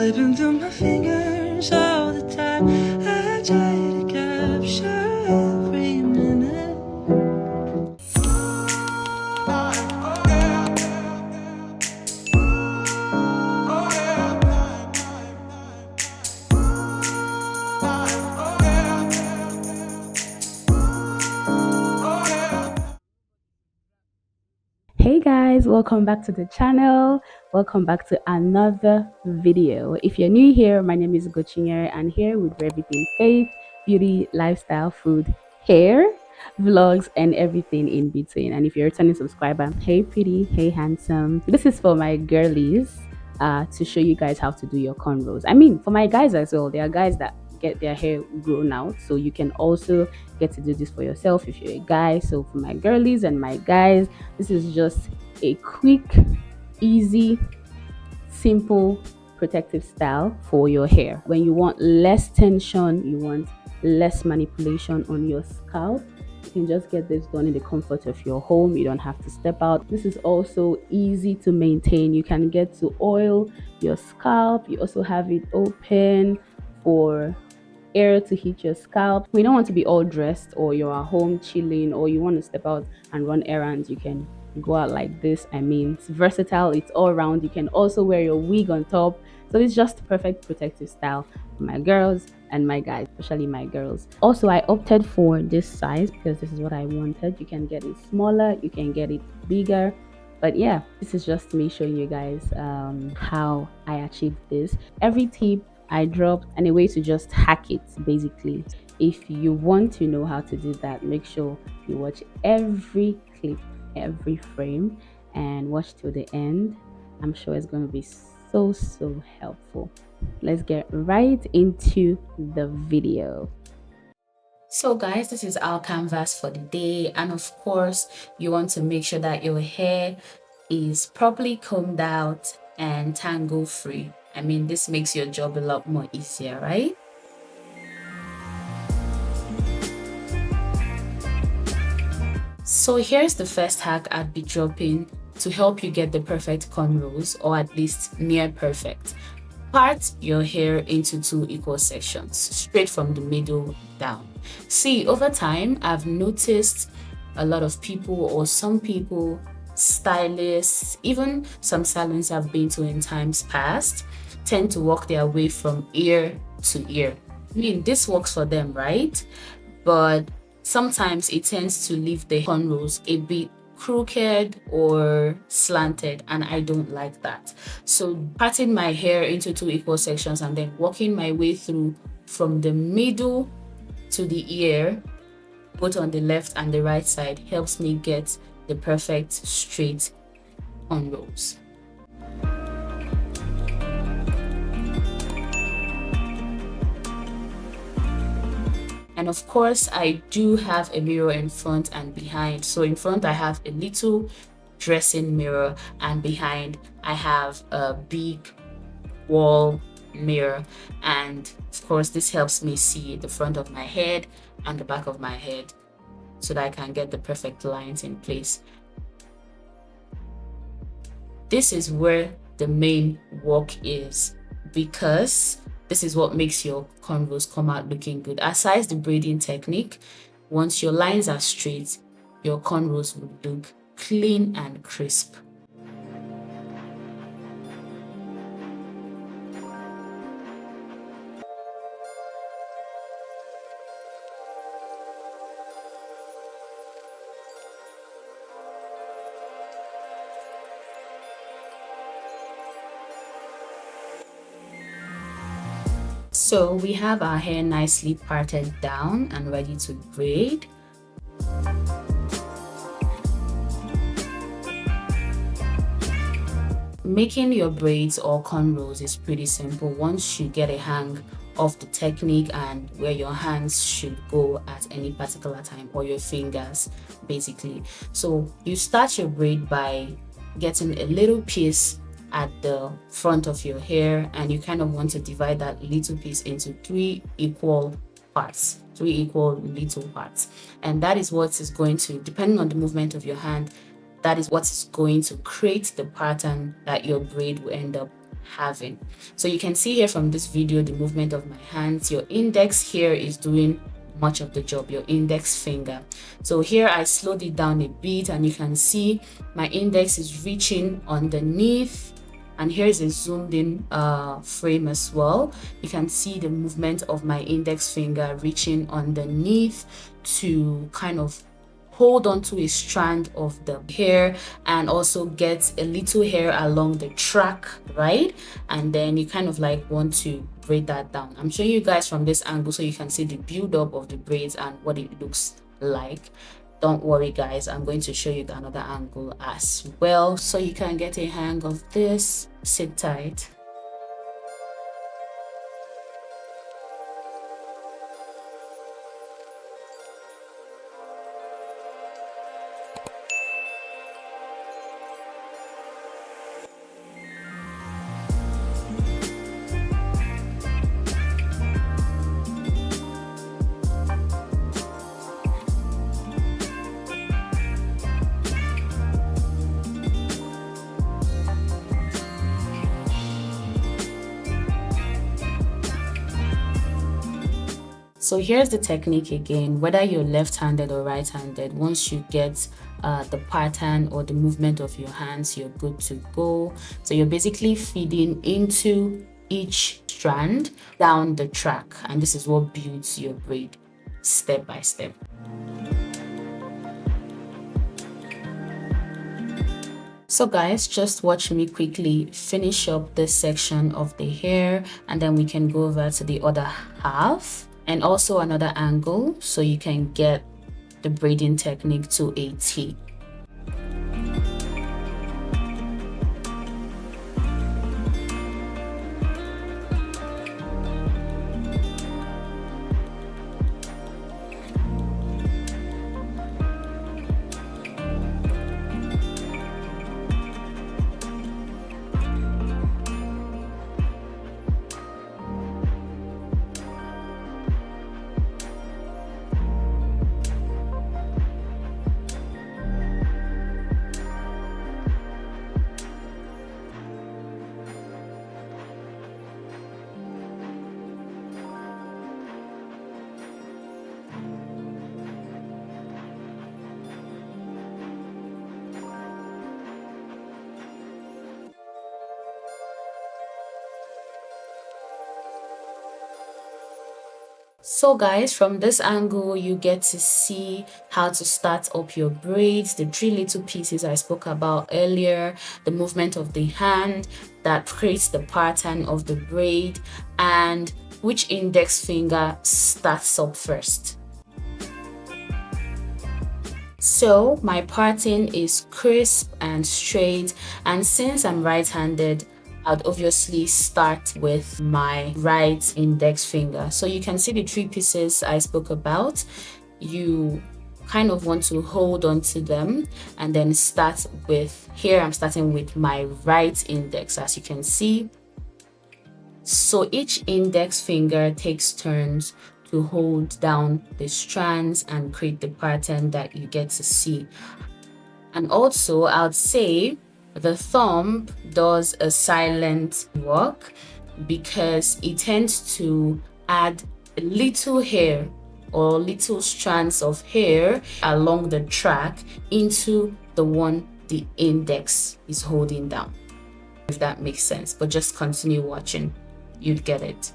slipping through my fingers all the time. I try to capture every minute. Hey guys, welcome back to the channel. Welcome back to another video. If you're new here, my name is Gochinyere and here with everything faith, beauty, lifestyle, food, hair, vlogs, and everything in between. And if you're a returning subscriber, hey pretty, hey handsome. This is for my girlies to show you guys how to do your cornrows. I mean, for my guys as well. There are guys that get their hair grown out, so you can also get to do this for yourself if you're a guy. So for my girlies and my guys, this is just a quick, easy, simple protective style for your hair. When you want less tension, you want less manipulation on your scalp, you can just get this done in the comfort of your home. You don't have to step out. This is also easy to maintain. You can get to oil your scalp. You also have it open for air to hit your scalp. We don't want to be all dressed, or you're at home chilling, or you want to step out and run errands. You can go out like this. I mean, it's versatile, it's all around. You can also wear your wig on top. So it's just perfect protective style for my girls and my guys, especially my girls. Also, I opted for this size because this is what I wanted. You can get it smaller, you can get it bigger, but yeah, this is just me showing you guys how I achieved this. Every tip I dropped and a way to just hack it basically. If you want to know how to do that, make sure you watch every clip, every frame, and watch till the end. I'm sure it's going to be so helpful. Let's get right into the video. So guys, this is our canvas for the day, and of course you want to make sure that your hair is properly combed out and tangle free. I mean, this makes your job a lot more easier, right? So here's the first hack I'd be dropping to help you get the perfect cornrows, or at least near perfect. Part your hair into 2 equal sections, straight from the middle down. See, over time, I've noticed a lot of people, or some people, stylists, even some salons I've been to in times past, tend to work their way from ear to ear. I mean, this works for them, right? But sometimes it tends to leave the cornrows a bit crooked or slanted, and I don't like that. So parting my hair into 2 equal sections and then working my way through from the middle to the ear, both on the left and the right side, helps me get the perfect straight cornrows. And of course, I do have a mirror in front and behind. So in front, I have a little dressing mirror, and behind, I have a big wall mirror. And of course, this helps me see the front of my head and the back of my head so that I can get the perfect lines in place. This is where the main work is, because this is what makes your cornrows come out looking good. Aside the braiding technique, once your lines are straight, your cornrows will look clean and crisp. So we have our hair nicely parted down and ready to braid. Making your braids or cornrows is pretty simple once you get a hang of the technique and where your hands should go at any particular time, or your fingers basically. So you start your braid by getting a little piece at the front of your hair, and you kind of want to divide that little piece into 3 equal parts, 3 equal little parts, and that is what is going to, depending on the movement of your hand, that is what is going to create the pattern that your braid will end up having. So you can see here from this video the movement of my hands. Your index here is doing much of the job, your index finger. So here I slowed it down a bit, and you can see my index is reaching underneath, and here's a zoomed in frame as well. You can see the movement of my index finger reaching underneath to kind of hold onto a strand of the hair and also get a little hair along the track, right? And then you kind of like want to braid that down. I'm showing you guys from this angle so you can see the build up of the braids and what it looks like. Don't worry guys, I'm going to show you another angle as well so you can get a hang of this. Sit tight. So here's the technique again, whether you're left-handed or right-handed, once you get the pattern or the movement of your hands, you're good to go. So you're basically feeding into each strand down the track, and this is what builds your braid step by step. So guys, just watch me quickly finish up this section of the hair, and then we can go over to the other half and also another angle so you can get the braiding technique to a T. So guys, from this angle you get to see how to start up your braids, the 3 little pieces I spoke about earlier, the movement of the hand that creates the pattern of the braid, and which index finger starts up first. So my parting is crisp and straight, and since I'm right-handed, I'd obviously start with my right index finger. So you can see the 3 pieces I spoke about. You kind of want to hold on to them and then start with, here I'm starting with my right index, as you can see. So each index finger takes turns to hold down the strands and create the pattern that you get to see. And also I'd say the thumb does a silent work because it tends to add a little hair or little strands of hair along the track into the one the index is holding down, if that makes sense. But just continue watching, you'd get it.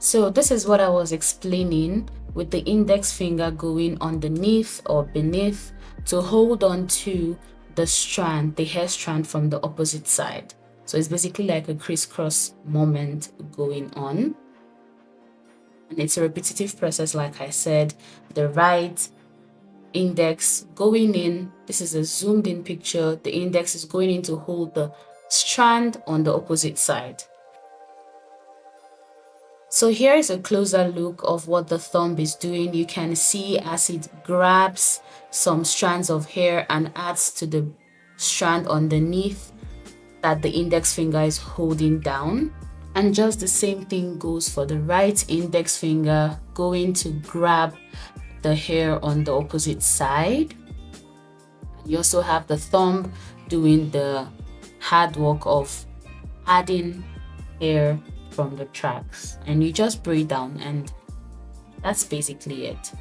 So this is what I was explaining, with the index finger going underneath or beneath to hold on to the strand, the hair strand from the opposite side. So it's basically like a crisscross moment going on. And it's a repetitive process, like I said. The right index going in, this is a zoomed in picture, the index is going in to hold the strand on the opposite side. So here is a closer look of what the thumb is doing. You can see as it grabs some strands of hair and adds to the strand underneath, that the index finger is holding down. And just the same thing goes for the right index finger going to grab the hair on the opposite side. You also have the thumb doing the hard work of adding hair from the tracks, and you just braid down, and that's basically it.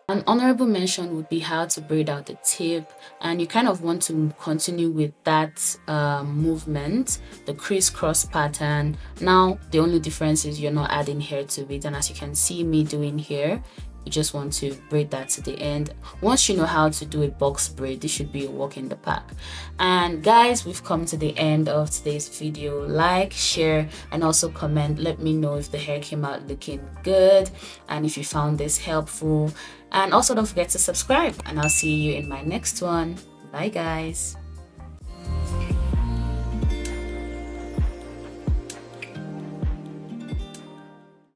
An honorable mention would be how to braid out the tip, and you kind of want to continue with that movement, the crisscross pattern. Now the only difference is you're not adding hair to it, and as you can see me doing here, you just want to braid that to the end. Once you know how to do a box braid, this should be a walk in the park. And guys, we've come to the end of today's video. Like, share, and also comment. Let me know if the hair came out looking good and if you found this helpful. And also don't forget to subscribe, and I'll see you in my next one. Bye guys.